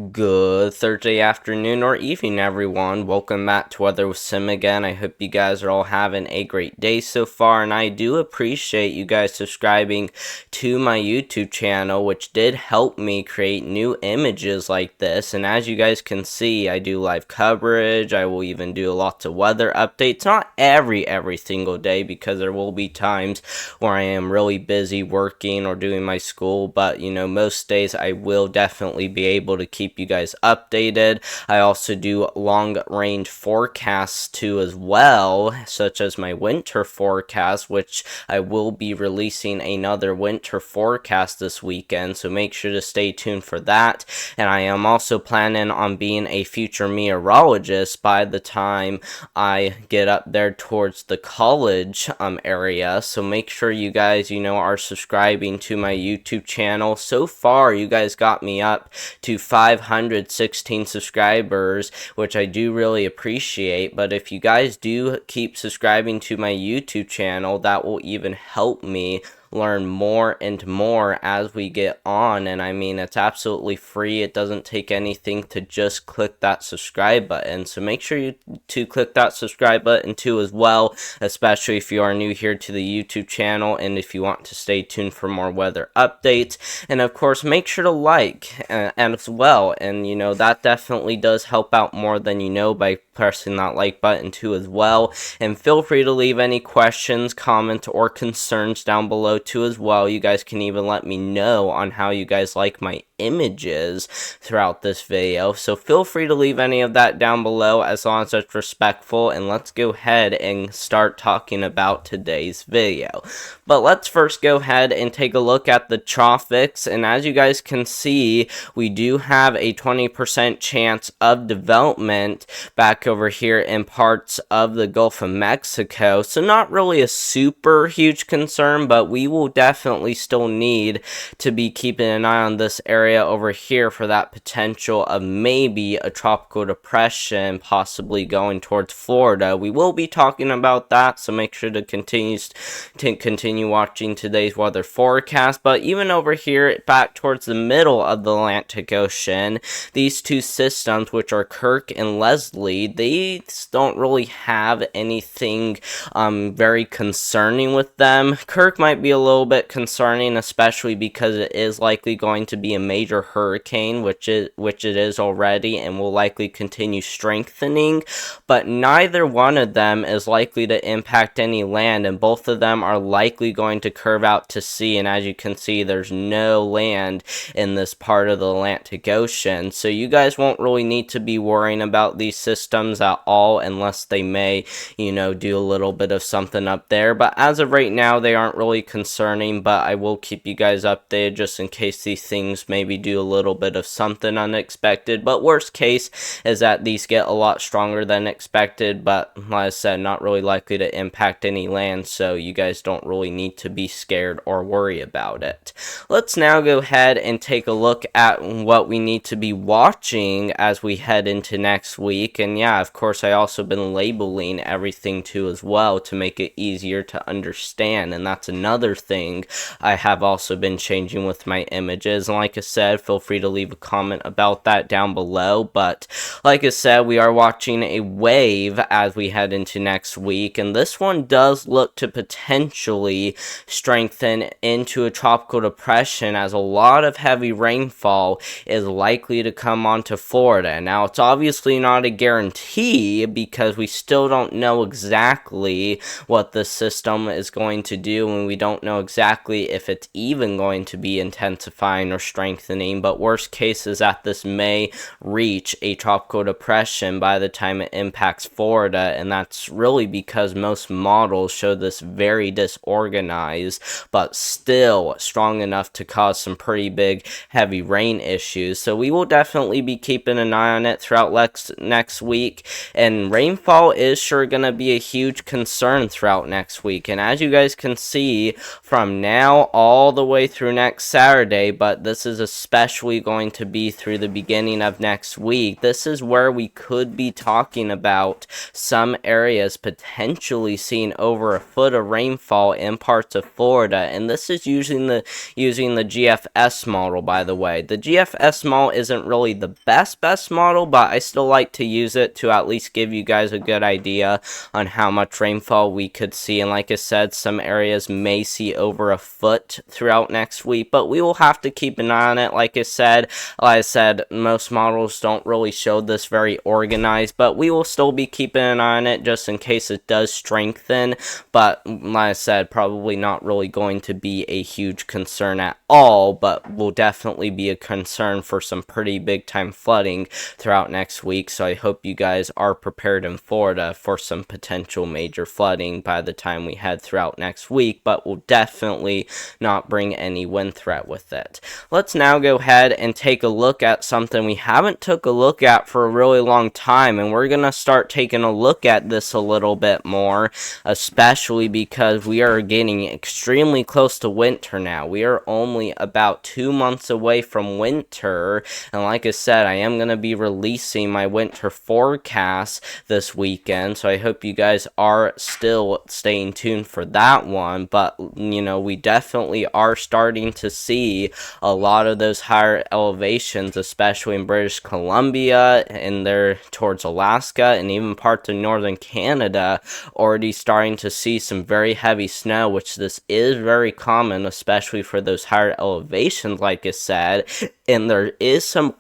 Good Thursday afternoon or evening, everyone. Welcome back to Weather with Sim again. I hope you guys are all having a great day so far, and I do appreciate you guys subscribing to my YouTube channel, which did help me create new images like this. And as you guys can see, I do live coverage. I will even do lots of weather updates. Not every single day, because there will be times where I am really busy working or doing my school, but most days I will definitely be able to keep you guys updated. I also do long range forecasts too as well, such as my winter forecast, which I will be releasing another winter forecast this weekend, so make sure to stay tuned for that. And I am also planning on being a future meteorologist by the time I get up there towards the college area, so make sure you guys are subscribing to my YouTube channel. So far you guys got me up to 516 subscribers, which I do really appreciate. But if you guys do keep subscribing to my YouTube channel, that will even help me learn more and more as we get on. And I mean, it's absolutely free. It doesn't take anything to just click that subscribe button, so make sure you to click that subscribe button too as well, especially if you are new here to the YouTube channel and if you want to stay tuned for more weather updates. And of course, make sure to like and as well, and that definitely does help out more than by pressing that like button too as well. And feel free to leave any questions, comments, or concerns down below too as well. You guys can even let me know on how you guys like my images throughout this video, so feel free to leave any of that down below as long as it's respectful. And let's go ahead and start talking about today's video. But let's first go ahead and take a look at the tropics, and as you guys can see, we do have a 20% chance of development back over here in parts of the Gulf of Mexico, so not really a super huge concern, but we will definitely still need to be keeping an eye on this area over here for that potential of maybe a tropical depression possibly going towards Florida. We will be talking about that, so make sure to continue watching today's weather forecast. But even over here back towards the middle of the Atlantic Ocean, these two systems, which are Kirk and Leslie, they don't really have anything very concerning with them. Kirk might be a little bit concerning, especially because it is likely going to be a major hurricane, which it is already, and will likely continue strengthening. But neither one of them is likely to impact any land, and both of them are likely going to curve out to sea. And as you can see, there's no land in this part of the Atlantic Ocean, so you guys won't really need to be worrying about these systems at all, unless they may do a little bit of something up there. But as of right now, they aren't really concerning, but I will keep you guys updated just in case these things maybe do a little bit of something unexpected. But worst case is that these get a lot stronger than expected, but like I said, not really likely to impact any land, so you guys don't really need to be scared or worry about it. Let's now go ahead and take a look at what we need to be watching as we head into next week. And yeah, of course, I also been labeling everything too as well to make it easier to understand, and that's another thing I have also been changing with my images. And like I said, feel free to leave a comment about that down below. But like I said, we are watching a wave as we head into next week, and this one does look to potentially strengthen into a tropical depression, as a lot of heavy rainfall is likely to come onto Florida. Now, it's obviously not a guarantee, because we still don't know exactly what the system is going to do, and we don't know exactly if it's even going to be intensifying or strengthening. But worst case is that this may reach a tropical depression by the time it impacts Florida, and that's really because most models show this very disorganized, but still strong enough to cause some pretty big heavy rain issues. So we will definitely be keeping an eye on it throughout next week, and rainfall is sure going to be a huge concern throughout next week. And as you guys can see, from now all the way through next Saturday, but this is especially going to be through the beginning of next week. This is where we could be talking about some areas potentially seeing over a foot of rainfall in parts of Florida, and this is using the GFS model, by the way. The GFS model isn't really the best model, but I still like to use it to at least give you guys a good idea on how much rainfall we could see. And like I said, some areas may see over a foot throughout next week, but we will have to keep an eye on it. Like I said, most models don't really show this very organized, but we will still be keeping an eye on it just in case it does strengthen. But like I said, probably not really going to be a huge concern at all, but will definitely be a concern for some pretty big time flooding throughout next week. So I hope you guys are prepared in Florida for some potential major flooding by the time we head throughout next week, but will definitely not bring any wind threat with it. Let's now go ahead and take a look at something we haven't took a look at for a really long time, and we're going to start taking a look at this a little bit more, especially because we are getting extremely close to winter now. We are only about 2 months away from winter, and like I said, I am going to be releasing my winter forecast this weekend, so I hope you guys are still staying tuned for that one. But we definitely are starting to see a lot of those higher elevations, especially in British Columbia and there towards Alaska and even parts of northern Canada, already starting to see some very heavy snow, which this is very common, especially for those higher elevations, like I said. And there is some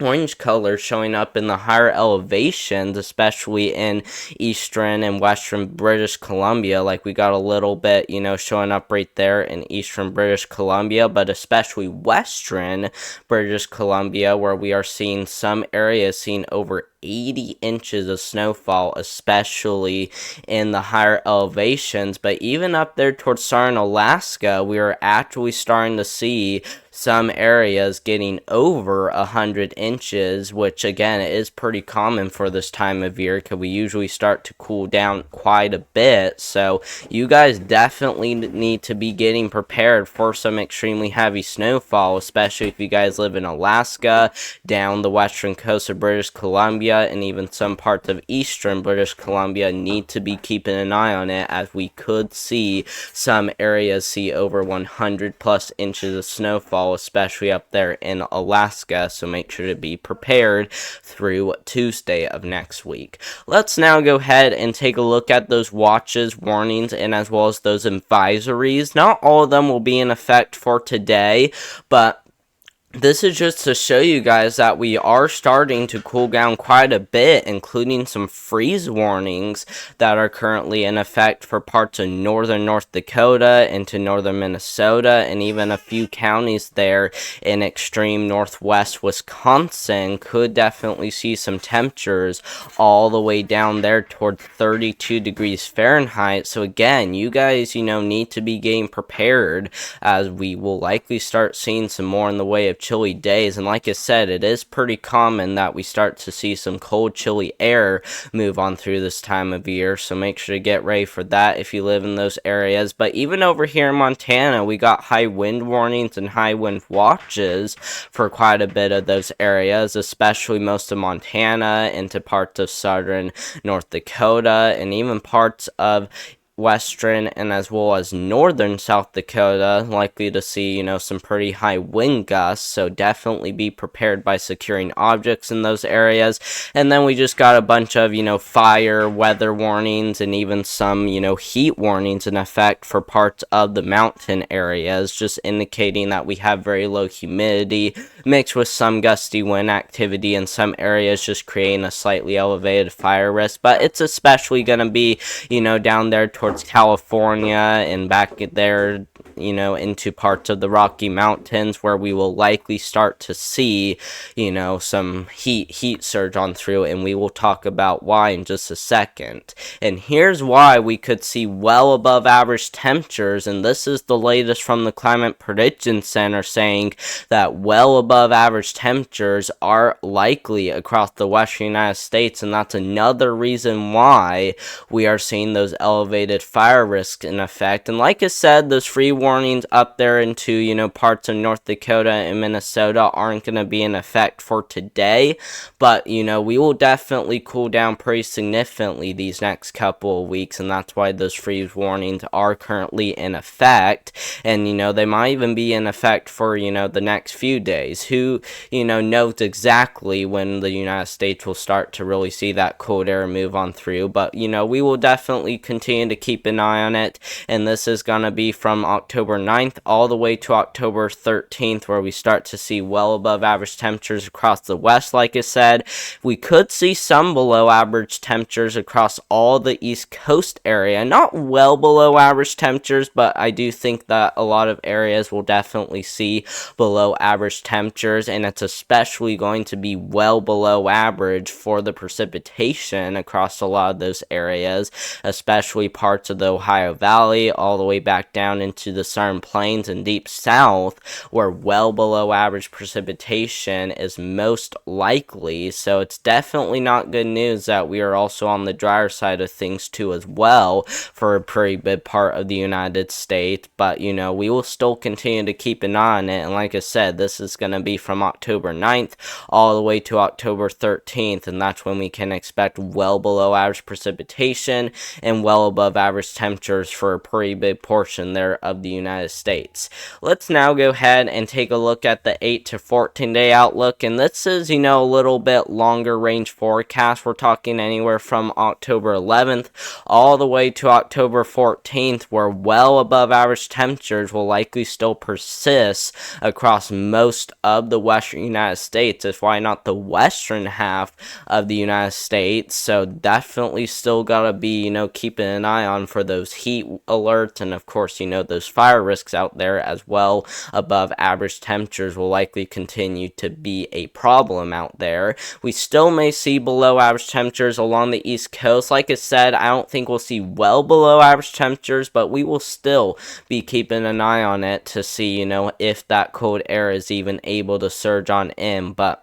orange color showing up in the higher elevations, especially in eastern and western British Columbia. Like we got a little bit, showing up right there in eastern British Columbia, but especially western British Columbia, where we are seeing some areas seeing over 80 inches of snowfall, especially in the higher elevations. But even up there towards southern Alaska, we are actually starting to see some areas getting over 100 inches, which again is pretty common for this time of year because we usually start to cool down quite a bit. So you guys definitely need to be getting prepared for some extremely heavy snowfall, especially if you guys live in Alaska, down the western coast of British Columbia, and even some parts of eastern British Columbia. Need to be keeping an eye on it, as we could see some areas see over 100 plus inches of snowfall, especially up there in Alaska. So make sure to be prepared through Tuesday of next week. Let's now go ahead and take a look at those watches, warnings, and as well as those advisories. Not all of them will be in effect for today, but this is just to show you guys that we are starting to cool down quite a bit, including some freeze warnings that are currently in effect for parts of northern North Dakota into northern Minnesota, and even a few counties there in extreme northwest Wisconsin could definitely see some temperatures all the way down there towards 32 degrees Fahrenheit. So again, you guys, need to be getting prepared, as we will likely start seeing some more in the way of chilly days. And like I said, it is pretty common that we start to see some cold, chilly air move on through this time of year, so make sure to get ready for that if you live in those areas. But even over here in Montana, we got high wind warnings and high wind watches for quite a bit of those areas, especially most of Montana into parts of southern North Dakota and even parts of western and as well as northern South Dakota, likely to see, some pretty high wind gusts. So definitely be prepared by securing objects in those areas. And then we just got a bunch of, fire, weather warnings, and even some, heat warnings in effect for parts of the mountain areas, just indicating that we have very low humidity mixed with some gusty wind activity in some areas, just creating a slightly elevated fire risk. But it's especially going to be, down there towards California and back there into parts of the Rocky Mountains, where we will likely start to see, some heat surge on through, and we will talk about why in just a second. And here's why we could see well above average temperatures, and this is the latest from the Climate Prediction Center, saying that well above average temperatures are likely across the western United States, and that's another reason why we are seeing those elevated fire risks in effect. And like I said, those free warnings up there into, parts of North Dakota and Minnesota aren't going to be in effect for today, but, we will definitely cool down pretty significantly these next couple of weeks, and that's why those freeze warnings are currently in effect. And, they might even be in effect for, the next few days. Who, knows exactly when the United States will start to really see that cold air move on through, but, we will definitely continue to keep an eye on it, and this is going to be from October 9th all the way to October 13th, where we start to see well above average temperatures across the west. Like I said, we could see some below average temperatures across all the East Coast area. Not well below average temperatures, but I do think that a lot of areas will definitely see below average temperatures, and it's especially going to be well below average for the precipitation across a lot of those areas, especially parts of the Ohio Valley all the way back down into the Southern Plains and deep south, where well below average precipitation is most likely. So it's definitely not good news that we are also on the drier side of things too as well for a pretty big part of the United States. But we will still continue to keep an eye on it, and like I said, this is going to be from October 9th all the way to October 13th, and that's when we can expect well below average precipitation and well above average temperatures for a pretty big portion there of the United States. Let's now go ahead and take a look at the 8 to 14 day outlook, and this is a little bit longer range forecast. We're talking anywhere from October 11th all the way to October 14th, where well above average temperatures will likely still persist across most of the western United States, if why not the western half of the United States. So definitely still gotta be keeping an eye on for those heat alerts, and of course those fire risks out there as well. Above average temperatures will likely continue to be a problem out there. We still may see below average temperatures along the East Coast. Like I said, I don't think we'll see well below average temperatures, but we will still be keeping an eye on it to see if that cold air is even able to surge on in. But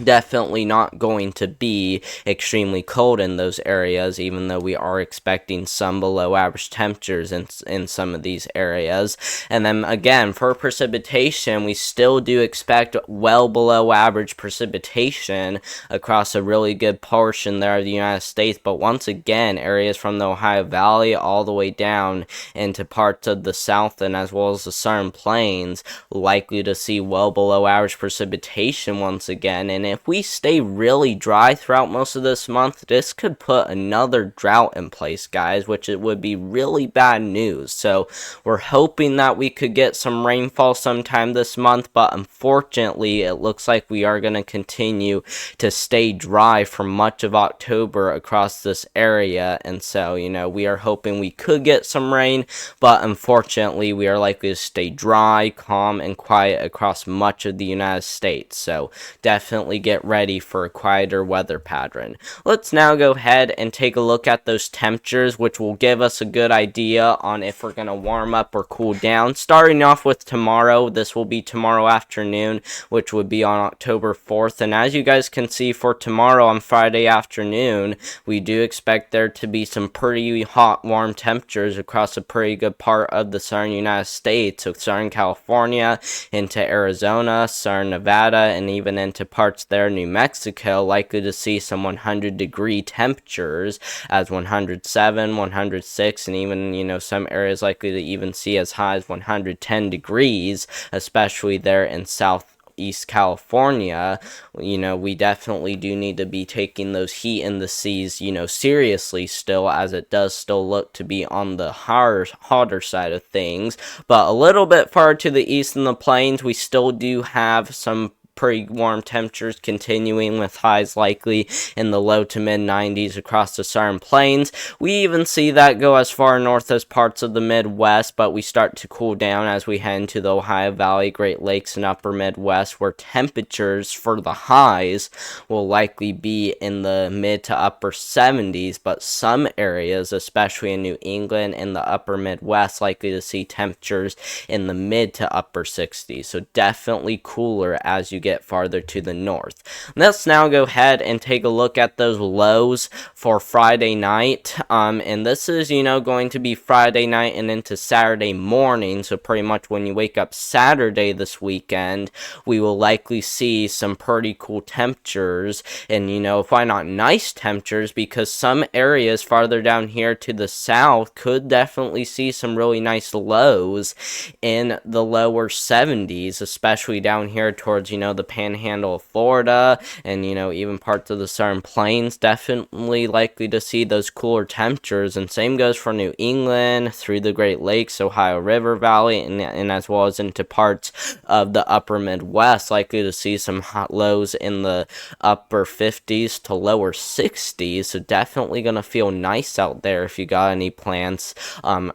definitely not going to be extremely cold in those areas, even though we are expecting some below average temperatures in some of these areas. And then again, for precipitation, we still do expect well below average precipitation across a really good portion there of the United States. But once again, areas from the Ohio Valley all the way down into parts of the South and as well as the Southern Plains likely to see well below average precipitation once again. And if we stay really dry throughout most of this month, this could put another drought in place, guys, which it would be really bad news. So we're hoping that we could get some rainfall sometime this month, but unfortunately it looks like we are going to continue to stay dry for much of October across this area. And so we are hoping we could get some rain, but unfortunately we are likely to stay dry, calm, and quiet across much of the United States. So definitely get ready for a quieter weather pattern. Let's now go ahead and take a look at those temperatures, which will give us a good idea on if we're going to warm up or cool down. Starting off with tomorrow, this will be tomorrow afternoon, which would be on October 4th. And as you guys can see, for tomorrow on Friday afternoon, we do expect there to be some pretty hot, warm temperatures across a pretty good part of the southern United States. So Southern California into Arizona, Southern Nevada, and even into parts there, New Mexico, likely to see some 100-degree temperatures as 107, 106, and even, some areas likely to even see as high as 110 degrees, especially there in Southeast California. We definitely do need to be taking those heat indices, seriously still, as it does still look to be on the hotter side of things. But a little bit far to the east in the plains, we still do have some pretty warm temperatures continuing with highs likely in the low to mid 90s across the southern plains. We even see that go as far north as parts of the Midwest, but we start to cool down as we head into the Ohio Valley, Great Lakes, and upper Midwest, where temperatures for the highs will likely be in the mid to upper 70s, but some areas, especially in New England and the upper Midwest, likely to see temperatures in the mid to upper 60s. So definitely cooler as you get farther to the north. Let's now go ahead and take a look at those lows for Friday night. And this is, going to be Friday night and into Saturday morning. So pretty much when you wake up Saturday this weekend, we will likely see some pretty cool temperatures. And, why not nice temperatures? Because some areas farther down here to the south could definitely see some really nice lows in the lower 70s, especially down here towards, the panhandle of Florida and, even parts of the southern plains. Definitely likely to see those cooler temperatures, and same goes for New England through the Great Lakes, Ohio River Valley, and as well as into parts of the upper Midwest, likely to see some hot lows in the upper 50s to lower 60s. So definitely gonna feel nice out there if you got any plans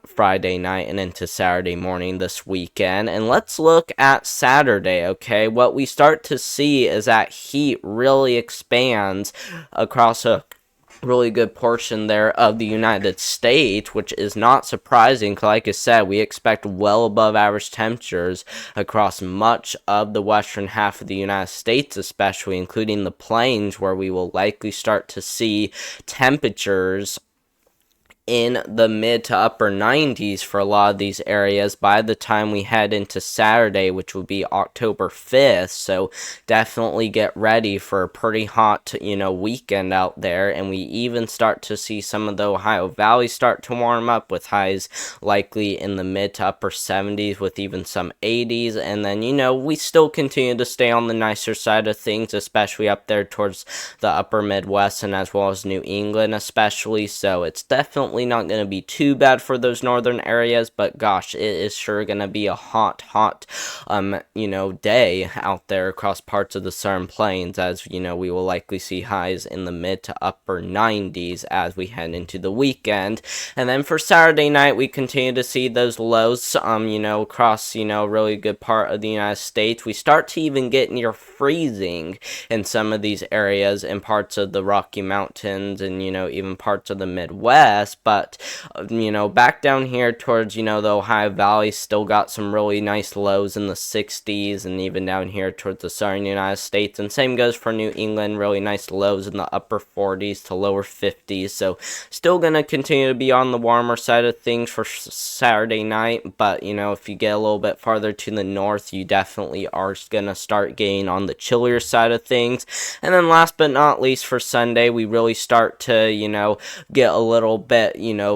Friday night and into Saturday morning this weekend. And let's look at Saturday. Okay, what we start to see is that heat really expands across a really good portion there of the United States, which is not surprising because, like I said, we expect well above average temperatures across much of the western half of the United States, especially including the plains, where we will likely start to see temperatures in the mid to upper 90s for a lot of these areas by the time we head into Saturday, which would be October 5th. So definitely get ready for a pretty hot, weekend out there. And we even start to see some of the Ohio Valley start to warm up with highs likely in the mid to upper 70s with even some 80s. And then, we still continue to stay on the nicer side of things, especially up there towards the upper Midwest and as well as New England especially. So it's definitely not going to be too bad for those northern areas, but gosh, it is sure going to be a hot day out there across parts of the southern plains, as we will likely see highs in the mid to upper 90s as we head into the weekend. And then for Saturday night, we continue to see those lows across a really good part of the United States. We start to even get near freezing in some of these areas in parts of the Rocky Mountains and even parts of the Midwest. But, back down here towards, the Ohio Valley, still got some really nice lows in the 60s, and even down here towards the southern United States. And same goes for New England, really nice lows in the upper 40s to lower 50s. So still going to continue to be on the warmer side of things for Saturday night. But, if you get a little bit farther to the north, you definitely are going to start getting on the chillier side of things. And then last but not least for Sunday, we really start to, get a little bit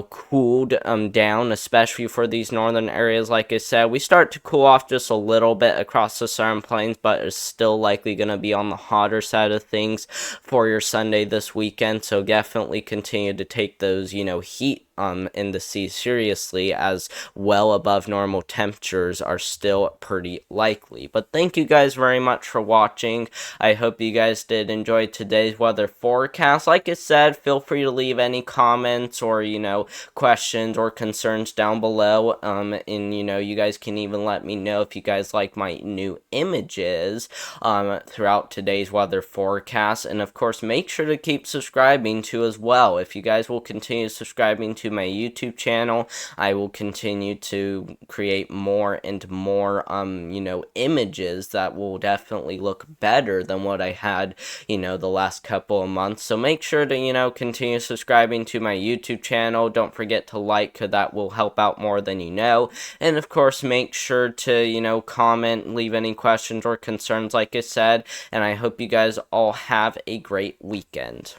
cooled down, especially for these northern areas. Like I said, we start to cool off just a little bit across the southern plains, but it's still likely going to be on the hotter side of things for your Sunday this weekend. So definitely continue to take those heat indices seriously, as well above normal temperatures are still pretty likely. But thank you guys very much for watching. I hope you guys did enjoy today's weather forecast. Like I said, feel free to leave any comments or questions or concerns down below, and you guys can even let me know if you guys like my new images throughout today's weather forecast. And of course, make sure to keep subscribing to as well. If you guys will continue subscribing to my YouTube channel, I will continue to create more and more images that will definitely look better than what I had the last couple of months. So make sure to continue subscribing to my YouTube channel. Don't forget to like, because that will help out more than you know. And of course, make sure to comment, leave any questions or concerns like I said. And I hope you guys all have a great weekend.